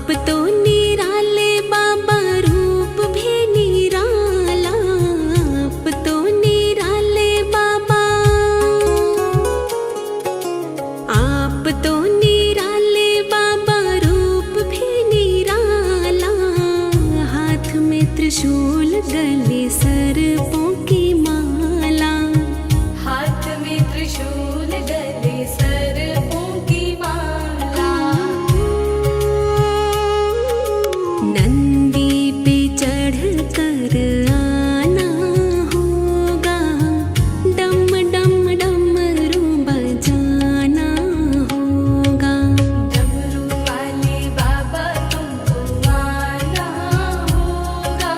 आप तो निराले बाबा रूप भी निराला, आप तो निराले बाबा, आप तो निराले बाबा रूप भी निराला। हाथ में त्रिशूल गले सर्पों की माला, हाथ में त्रिशूल गले सर्पों की माला। नंदी पे चढ़ कर आना होगा, डम डम डमरू बजाना होगा। डमरू वाले बाबा तुमको आना होगा,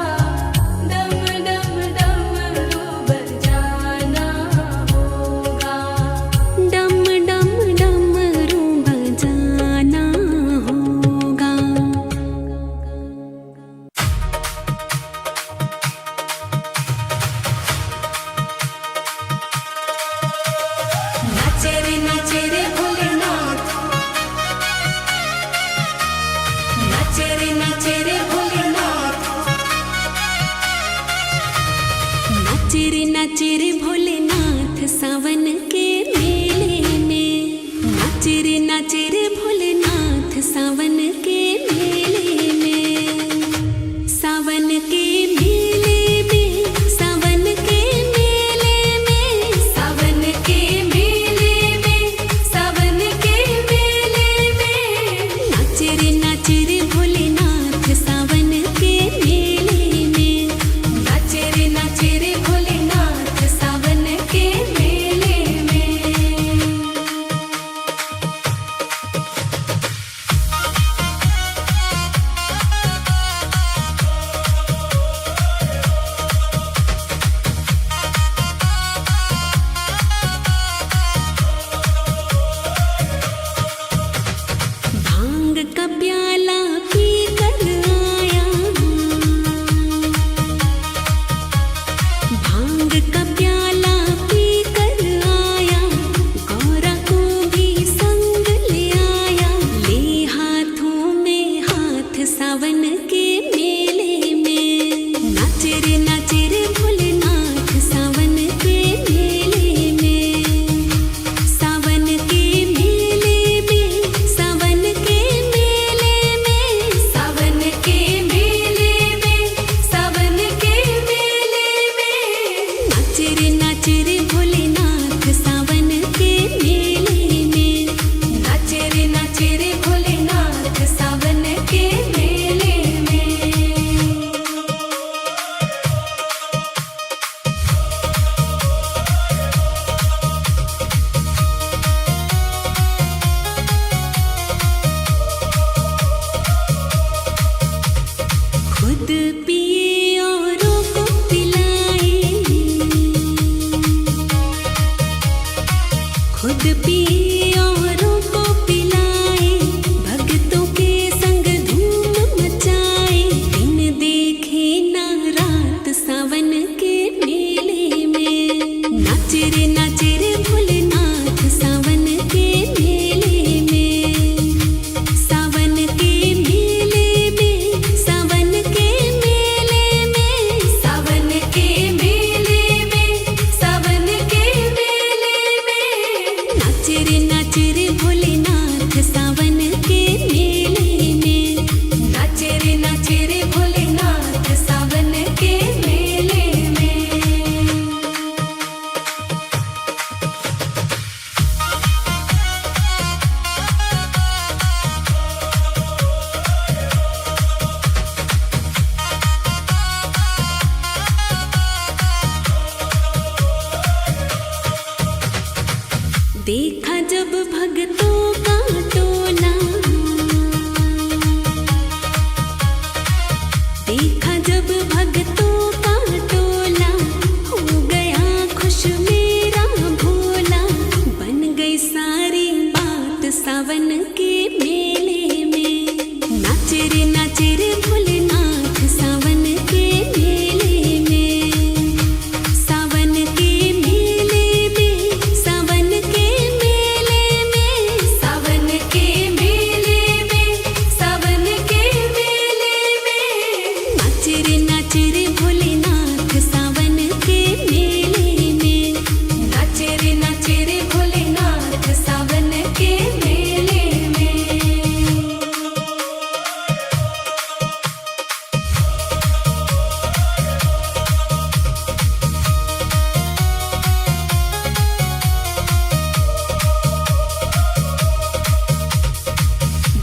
डम डम डमरू बजाना होगा। डम डम डमरू बजाना होगा। नाचे रे भोलेनाथ, नाचे रे भोलेनाथ। नाचे रे भोलेनाथ सावन के मेले में, नाचे रे भोलेनाथ सावन के मेले में, सावन के मेले में, सावन के मेले में, सावन के मेले में, सावन के मेले में। नाचे रे भोलेनाथ सावन के मेले में। नाचे रे भोलेनाथ सावन के मेले में।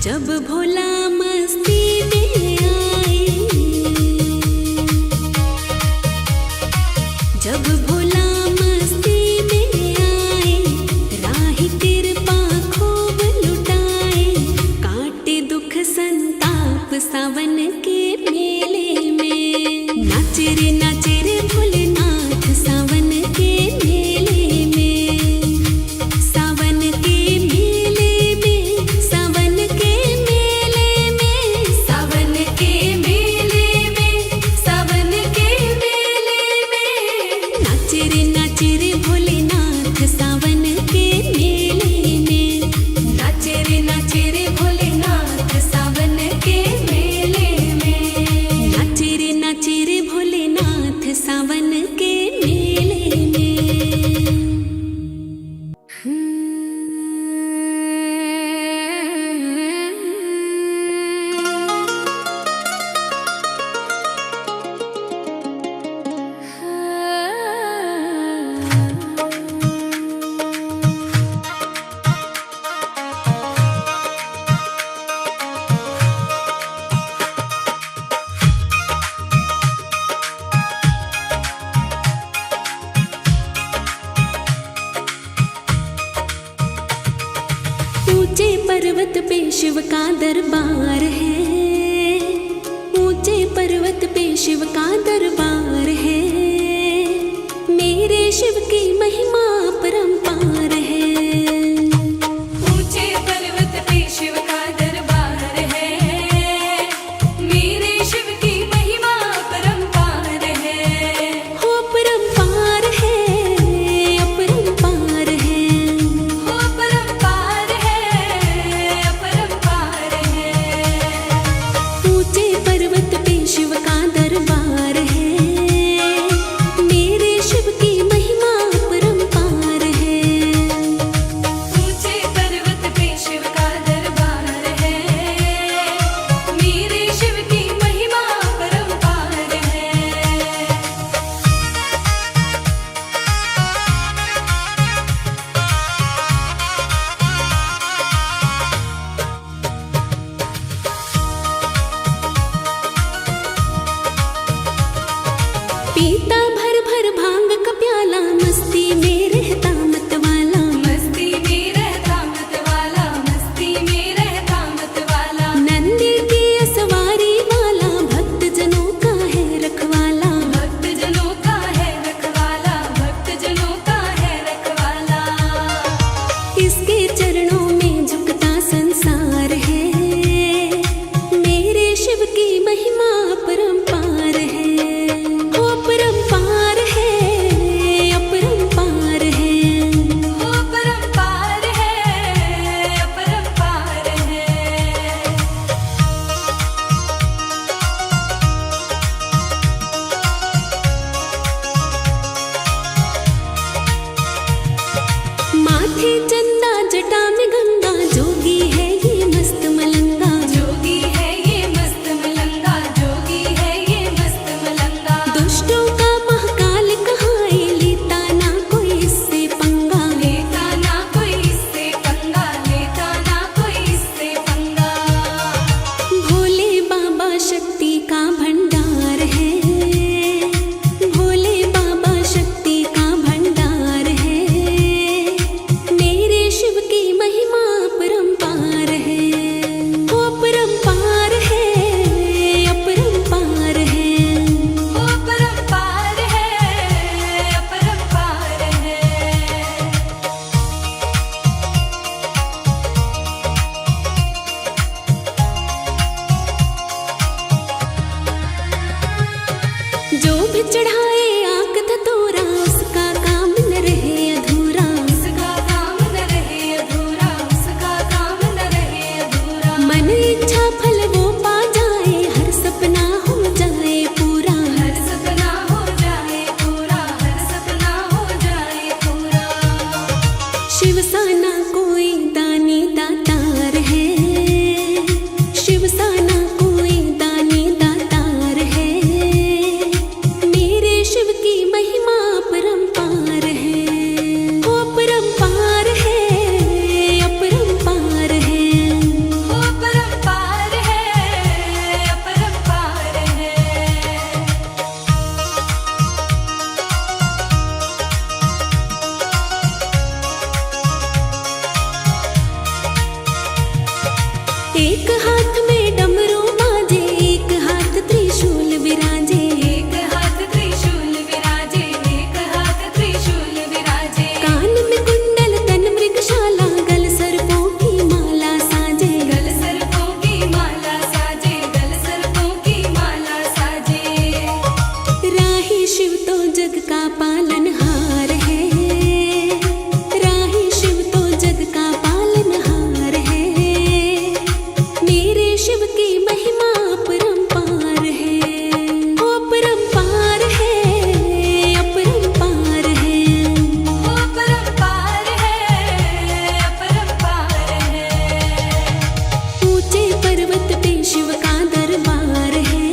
जब भोला मस्ती में आए, जब भोला मस्ती में आए, राही कृपा खूब लुटाए, काटे दुख संताप सावन के मेले में। नाचे रे भोलेनाथ सावन के मेले में, सावन के मेले में, सावन के मेले में, सावन के मेले में, सावन के मेले में। नाचे रे भोलेनाथ सावन के मेले में। नाचे रे भोलेनाथ सावन के मेले में। नाचे रे भोलेनाथ सावन के मेले में। ऊंचे पर्वत पे शिव का दरबार है, ऊंचे पर्वत पे शिव का दरबार है, मेरे शिव की महिमा परंपार है। ऊंचे पर्वत पे शिव का दरबार है, मेरे शिव की महिमा परंपार है। हो परंपार है, अपरंपार है, हो परंपार है, अपरंपार है। ऊंचे पर्वत पे शिव का दरबार है, मेरे शिव की महिमा परंपार है। ऊंचे पर्वत पे शिव का दरबार है, मेरे शिव की महिमा परंपार है। पीता भर भर भांग का प्याला, मस्ती में रहता मतवाला, मस्ती में रहता मतवाला, मस्ती में रहता मतवाला। नंदी की सवारी वाला, भक्त जनों का है रखवाला। भक्त जनों का है रखवाला, भक्त जनों का है रखवाला। इसके चरणों में झुकता संसार है, मेरे शिव की महिमा परंपार है। हो परंपार है, अपरंपार है, हो परंपार है, अपरंपार है। माथे चंदा जटा में गंगा, जोगी है ये मस्त मलंगा। जोगी है ये मस्त मलंगा, जोगी है ये मस्त मलंगा। दुष्टों का महाकाल कहाए, लेता ना कोई इससे पंगा। लेता ना कोई इससे पंगा, लेता ना कोई इससे पंगा। भोले बाबा शक्ति का भंडार है, भोले बाबा शक्ति का भंडार है, मेरे शिव की महिमा परंपार है। हो परंपार है, अपरंपार है, हो परंपार है, अपरंपार है। जो भी चढ़ाए आंख धतूरा, उसका काम न रहे अधूरा। उसका काम न रहे अधूरा, उसका काम न रहे अधूरा। मन इच्छा फल वो पा जाए, हर सपना हो जाए पूरा। हर सपना हो जाए पूरा, हर सपना हो जाए पूरा। शिव सा ना कोई दानी दातार है, शिव सा ना कोई दानी दातार है, मेरे शिव की महिमा परंपार है। हो परंपार है, अपरंपार है, हो परंपार हाथ में डमरू बाजे, एक हाथ त्रिशूल विराजे, एक हाथ त्रिशूल विराजे, एक हाथ त्रिशूल विराजे। कान में कुंडल तन मृगशाला, गल सर्पों की माला साजे, गल सर्पों की माला साजे, गल सर्पों की माला साजे। राही शिव तो जग का पालनहार है, राही शिव तो जग का पालनहार है। मेरे शिव की महिमा अपरंपार है, ओ अपरंपार है, अपरंपार है। वो अपरंपार है, अपरंपार है। ऊंचे पर्वत पे शिव का दरबार है,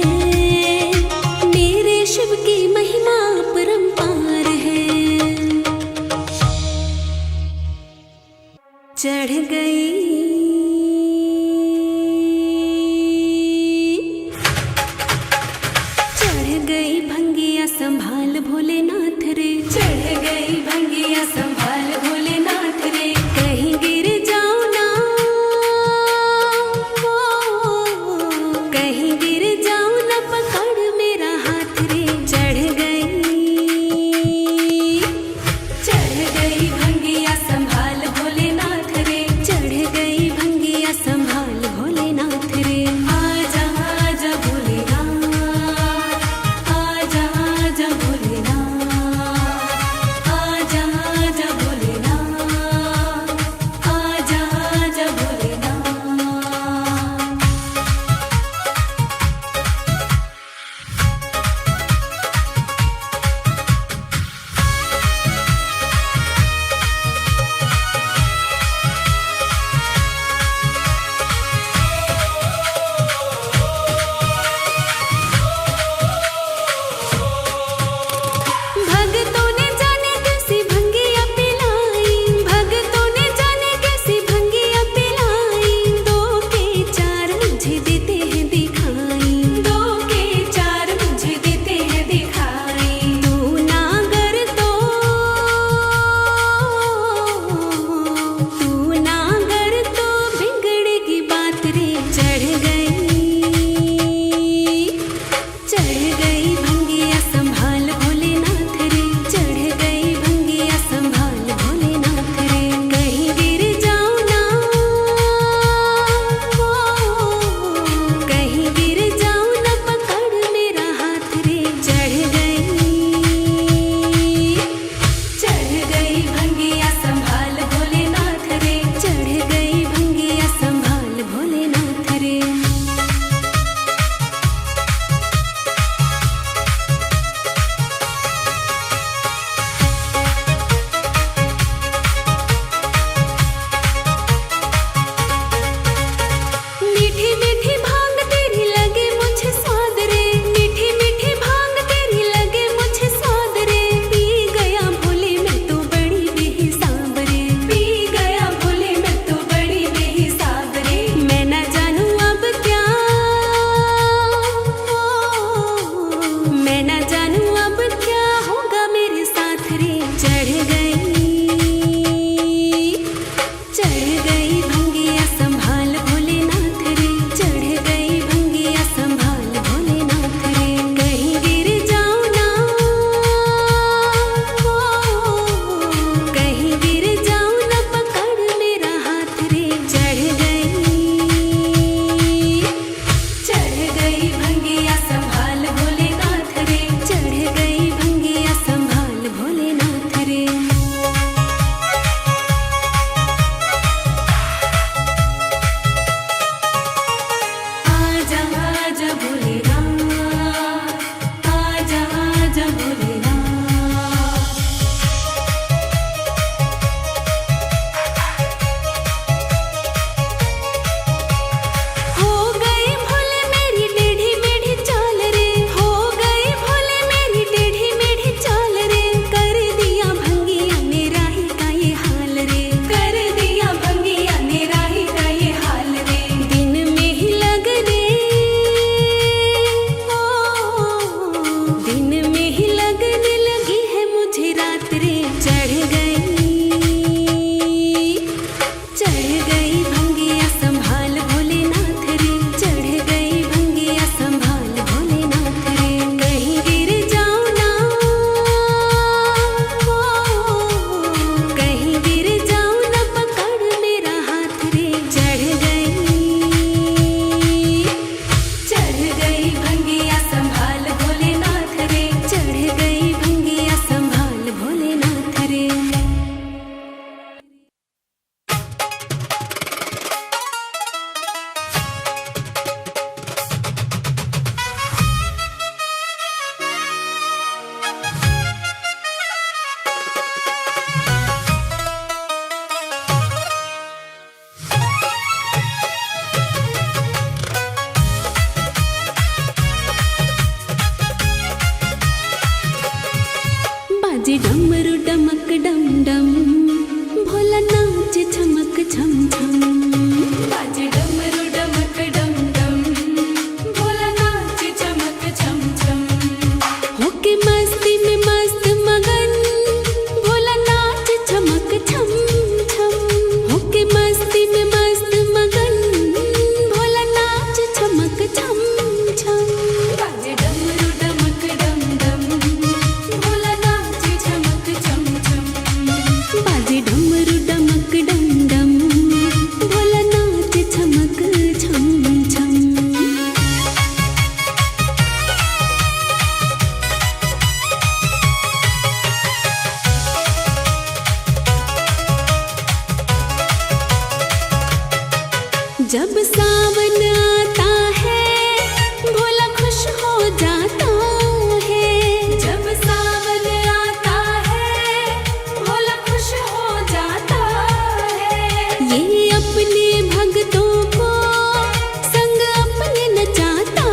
मेरे शिव की महिमा अपरंपार है। चढ़ गई भंगिया संभाल भोलेनाथ रे, चढ़ गई भंगिया संभाल भोलेनाथ रे। कहीं गिर जाओ ना, बाजे डमरू डमक डम डम, भोला नाच छमक छम छम। बाजे डमरू डमक डम डम, भोला नाच चमक छम छम। होके मस्ती में मस्त मगन, भोला नाच छमक छम छम। होके मस्ती में मस्त मगन, भोला नाच छमक छम छम। बाजे डमरू डमक डम डम, भोला नाच चमक छम छम। बाजे डमरू डमक डम डम, भोला नाच छमक छम छम। जब सावन आता है, भोला खुश हो जाता है। जब सावन आता है, भोला खुश हो जाता है। ये अपने भक्तों को संग अपने नचाता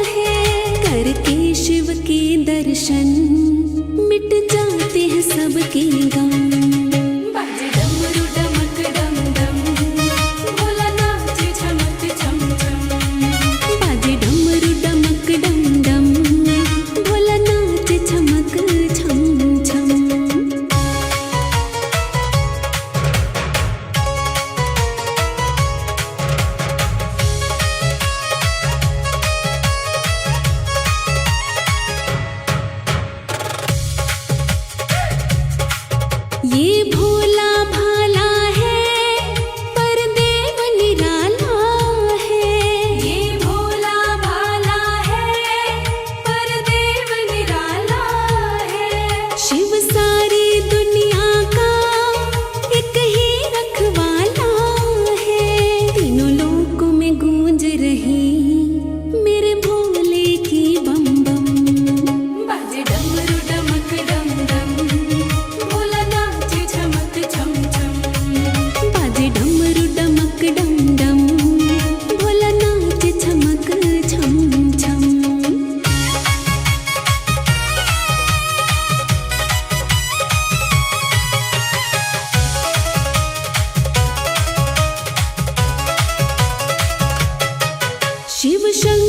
है। करके शिव के दर्शन मिट जाते हैं सबके गम। बाजे डमरू डमक डम डम, भोला नाच चमक छम छम। बाजे डमरू डमक डम डम, भोला नाच छमक छम छम। ये भोला भाला है, पर देव निराला है। ये भोला भाला है, पर देव निराला है। शिव सारी दुनिया का एक ही रखवाला है। तीनों लोकों में गूंज रही मेरे भोले की बम बम। बाजे डमरू डमक डम डम, भोला नाच चमक छम छम। बाजे डमरू डमक डम डम, भोला नाच छमक छम छम। शिव शंकर